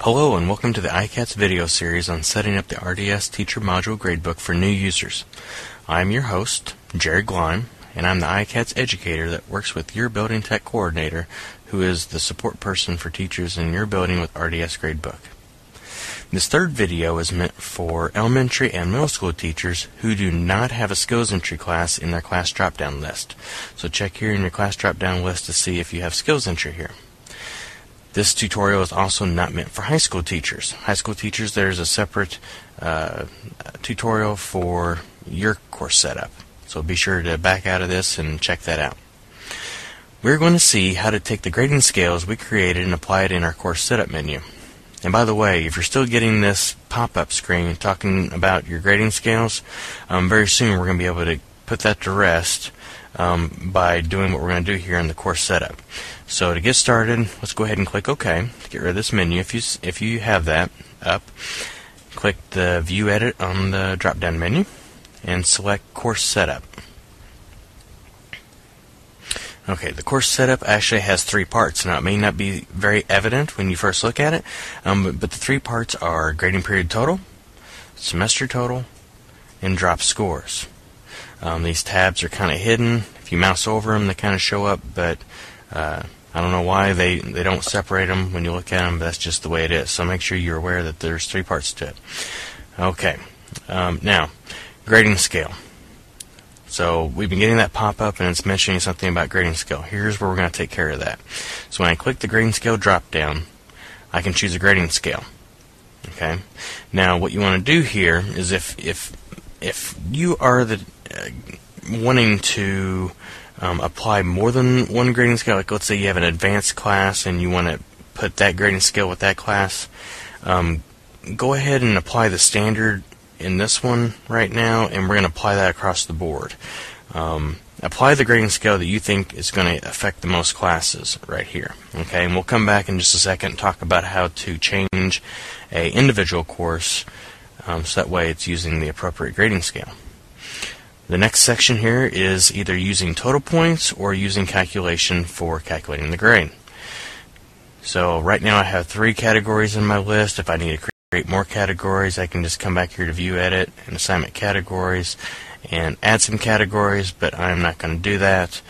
Hello and welcome to the ICATS video series on setting up the RDS Teacher Module Gradebook for new users. I'm your host, Jerry Gleim, and I'm the ICATS educator that works with your building tech coordinator, who is the support person for teachers in your building with RDS Gradebook. This third video is meant for elementary and middle school teachers who do not have a skills entry class in their class drop-down list. So check here in your class drop-down list to see if you have skills entry here. This tutorial is also not meant for high school teachers. High school teachers, there's a separate tutorial for your course setup. So be sure to back out of this and check that out. We're going to see how to take the grading scales we created and apply it in our course setup menu. And by the way, if you're still getting this pop-up screen talking about your grading scales, very soon we're going to be able to put that to rest by doing what we're going to do here in the course setup. So to get started, let's go ahead and click OK to get rid of this menu. If you have that up, click the View Edit on the drop-down menu and select Course Setup. Okay, the course setup actually has three parts. Now, it may not be very evident when you first look at it, but the three parts are grading period total, semester total, and drop scores. These tabs are kind of hidden. If you mouse over them, they kind of show up, but I don't know why they don't separate them when you look at them, but that's just the way it is. So make sure you're aware that there's three parts to it. Okay, now, grading scale. So we've been getting that pop-up and it's mentioning something about grading scale. Here's where we're going to take care of that. So when I click the grading scale drop-down, I can choose a grading scale. Okay. Now what you want to do here is if you are wanting to apply more than one grading scale, like let's say you have an advanced class and you want to put that grading scale with that class, go ahead and apply the standard in this one right now, and we're going to apply that across the board. Apply the grading scale that you think is going to affect the most classes right here. Okay, and we'll come back in just a second and talk about how to change a individual course so that way it's using the appropriate grading scale. The next section here is either using total points or using calculation for calculating the grade. So right now I have 3 categories in my list. If I need to create more categories, I can just come back here to View Edit and Assignment Categories and add some categories, but I'm not going to do that.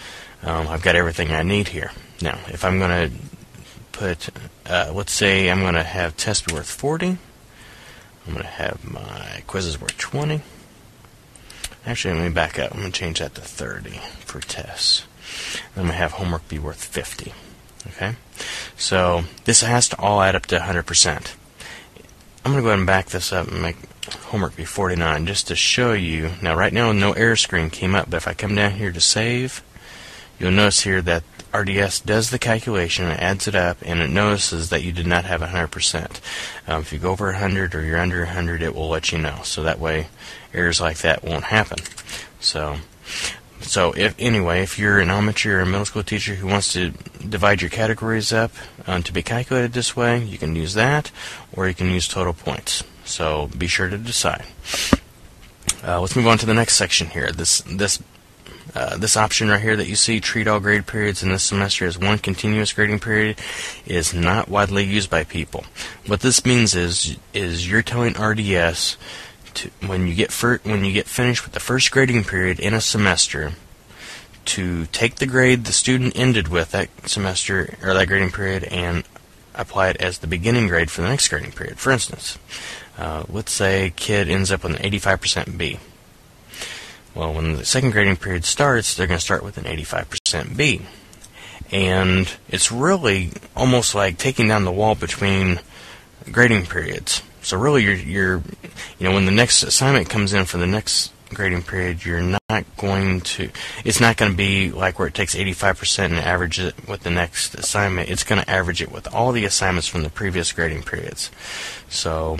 I've got everything I need here. Now, if I'm going to put, let's say I'm going to have tests be worth 40. I'm going to have my quizzes worth 20. Actually, let me back up. I'm going to change that to 30 for tests. I'm going to have homework be worth 50. Okay? So this has to all add up to 100%. I'm going to go ahead and back this up and make homework be 49 just to show you. Now, right now, no error screen came up, but if I come down here to save, you'll notice here that RDS does the calculation, it adds it up, and it notices that you did not have 100%. If you go over 100 or you're under 100, it will let you know. So that way, errors like that won't happen. So if you're an elementary or a middle school teacher who wants to divide your categories up to be calculated this way, you can use that, or you can use total points. So be sure to decide. Let's move on to the next section here. This option right here that you see, treat all grade periods in this semester as one continuous grading period, is not widely used by people. What this means is you're telling RDS when you get finished with the first grading period in a semester, to take the grade the student ended with that semester or that grading period and apply it as the beginning grade for the next grading period. For instance, let's say a kid ends up with an 85% B. Well, when the second grading period starts, they're going to start with an 85% B. And it's really almost like taking down the wall between grading periods. So really, when the next assignment comes in for the next grading period, it's not going to be like where it takes 85% and average it with the next assignment. It's going to average it with all the assignments from the previous grading periods. So,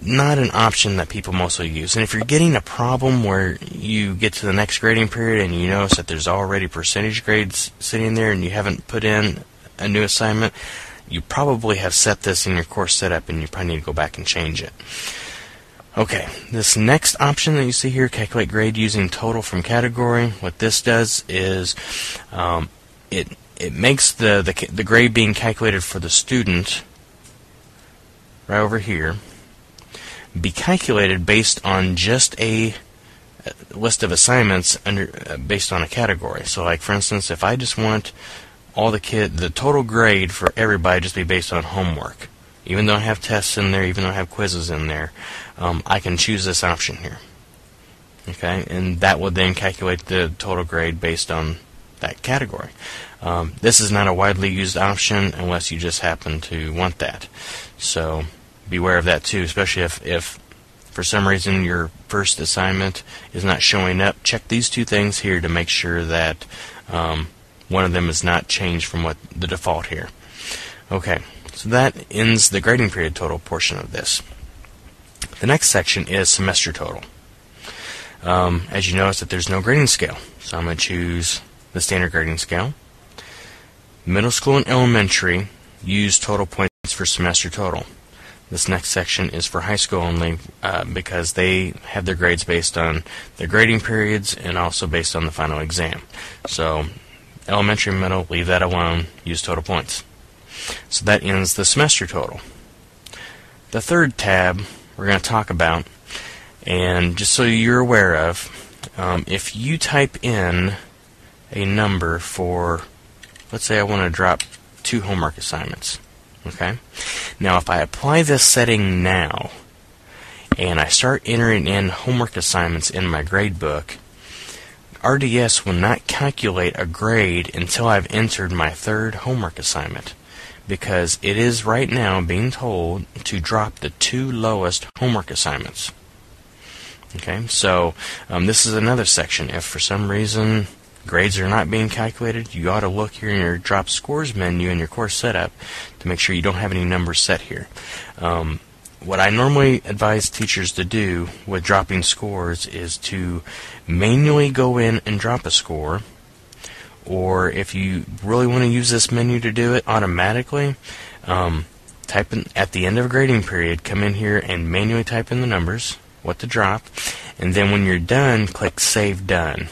not an option that people mostly use. And if you're getting a problem where you get to the next grading period and you notice that there's already percentage grades sitting there and you haven't put in a new assignment, you probably have set this in your course setup and you probably need to go back and change it. Okay, this next option that you see here, calculate grade using total from category, what this does is it makes the grade being calculated for the student right over here be calculated based on just a list of assignments based on a category. So, like for instance, if I just want the total grade for everybody just be based on homework, even though I have tests in there, even though I have quizzes in there, I can choose this option here. Okay, and that will then calculate the total grade based on that category. This is not a widely used option unless you just happen to want that. So beware of that too, especially if for some reason your first assignment is not showing up. Check these two things here to make sure that one of them is not changed from what the default here. Okay, so that ends the grading period total portion of this. The next section is semester total. As you notice that there's no grading scale, so I'm going to choose the standard grading scale. Middle school and elementary use total points for semester total. This next section is for high school only because they have their grades based on their grading periods and also based on the final exam. So elementary and middle, leave that alone, use total points. So that ends the semester total. The third tab we're going to talk about, and just so you're aware of, if you type in a number for, let's say I want to drop 2 homework assignments. Okay. Now, if I apply this setting now, and I start entering in homework assignments in my gradebook, RDS will not calculate a grade until I've entered my 3rd homework assignment, because it is right now being told to drop the 2 lowest homework assignments. Okay, so this is another section. If for some reason grades are not being calculated, you ought to look here in your drop scores menu in your course setup to make sure you don't have any numbers set here. What I normally advise teachers to do with dropping scores is to manually go in and drop a score, or if you really want to use this menu to do it automatically, type in at the end of a grading period, come in here and manually type in the numbers, what to drop, and then when you're done, click Save Done.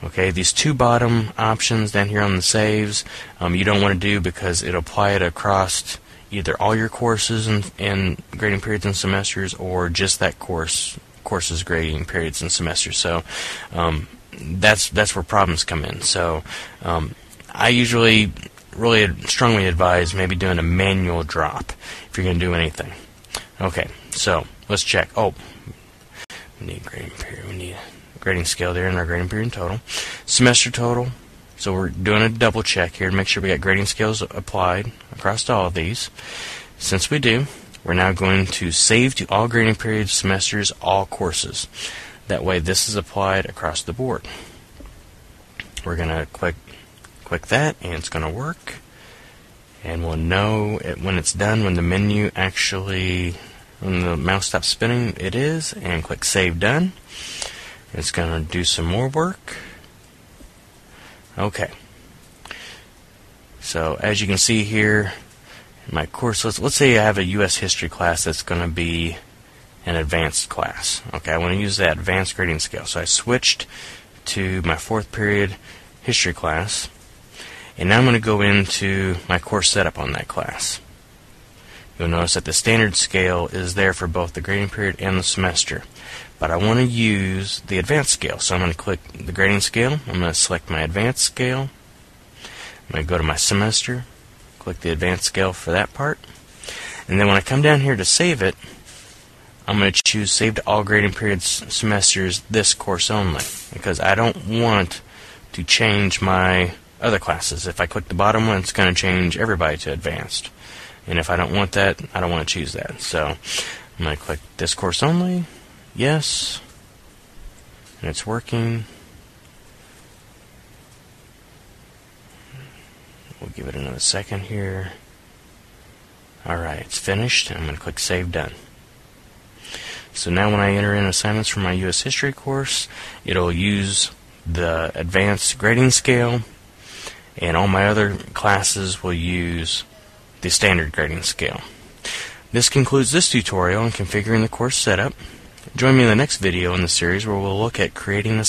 Okay, these 2 bottom options down here on the saves, you don't want to do because it'll apply it across either all your courses and grading periods and semesters, or just that course's grading periods and semesters. So that's where problems come in. So I usually really strongly advise maybe doing a manual drop if you're going to do anything. Okay, so let's check. Oh, we need grading period. We need grading scale there in our grading period total. Semester total. So we're doing a double check here to make sure we got grading scales applied across all of these. Since we do, we're now going to save to all grading periods, semesters, all courses. That way this is applied across the board. We're going to click that, and it's going to work. And we'll know when it's done, when the menu actually, when the mouse stops spinning, it is, and click Save Done. It's going to do some more work. Okay. So as you can see here, in my course, let's say I have a U.S. history class that's going to be an advanced class. Okay, I want to use that advanced grading scale. So I switched to my 4th period history class, and now I'm going to go into my course setup on that class. You'll notice that the standard scale is there for both the grading period and the semester. But I want to use the advanced scale. So I'm going to click the grading scale. I'm going to select my advanced scale. I'm going to go to my semester, click the advanced scale for that part. And then when I come down here to save it, I'm going to choose Save to All Grading Periods, Semesters, this course only, because I don't want to change my other classes. If I click the bottom one, it's going to change everybody to advanced. And if I don't want that, I don't want to choose that. So I'm going to click this course only. Yes, and it's working. We'll give it another second here. Alright, it's finished, and I'm going to click Save Done. So now when I enter in assignments for my U.S. history course, it'll use the advanced grading scale, and all my other classes will use the standard grading scale. This concludes this tutorial on configuring the course setup. Join me in the next video in the series where we'll look at creating a